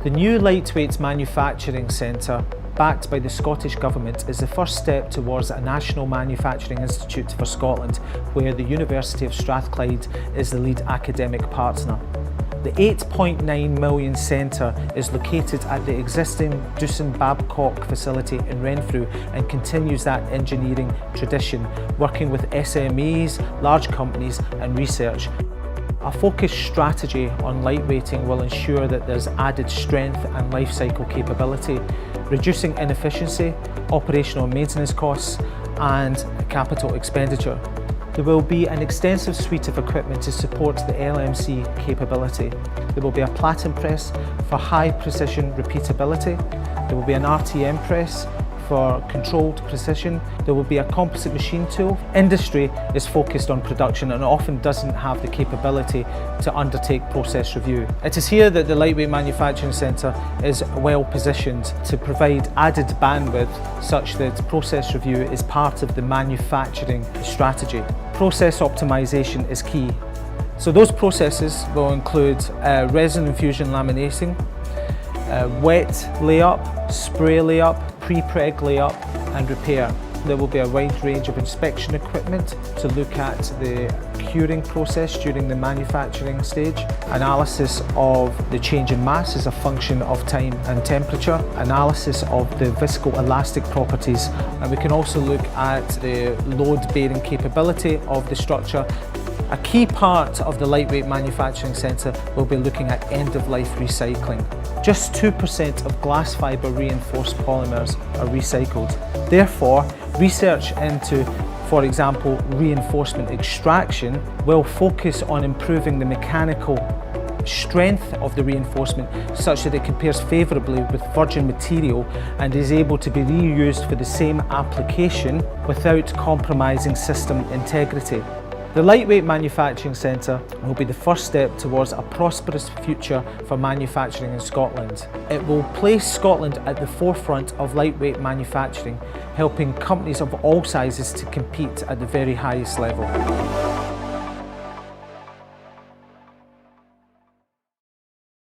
The new Lightweight Manufacturing Centre, backed by the Scottish Government, is the first step towards a National Manufacturing Institute for Scotland, where the University of Strathclyde is the lead academic partner. The £8.9 million centre is located at the existing Doosan Babcock facility in Renfrew and continues that engineering tradition, working with SMEs, large companies and research. A focused strategy on lightweighting will ensure that there's added strength and life cycle capability, reducing inefficiency, operational and maintenance costs and capital expenditure. There will be an extensive suite of equipment to support the LMC capability. There will be a platen press for high precision repeatability. There will be an RTM press for controlled precision. There will be a composite machine tool. Industry is focused on production and often doesn't have the capability to undertake process review. It is here that the Lightweight Manufacturing Centre is well positioned to provide added bandwidth such that process review is part of the manufacturing strategy. Process optimisation is key. So those processes will include resin infusion laminating, wet layup, spray layup, pre-preg layup and repair. There will be a wide range of inspection equipment to look at the curing process during the manufacturing stage. Analysis of the change in mass as a function of time and temperature. Analysis of the viscoelastic properties. And we can also look at the load-bearing capability of the structure. A key part of the Lightweight Manufacturing Centre will be looking at end-of-life recycling. Just 2% of glass fibre reinforced polymers are recycled. Therefore, research into, for example, reinforcement extraction will focus on improving the mechanical strength of the reinforcement such that it compares favourably with virgin material and is able to be reused for the same application without compromising system integrity. The Lightweight Manufacturing Centre will be the first step towards a prosperous future for manufacturing in Scotland. It will place Scotland at the forefront of lightweight manufacturing, helping companies of all sizes to compete at the very highest level.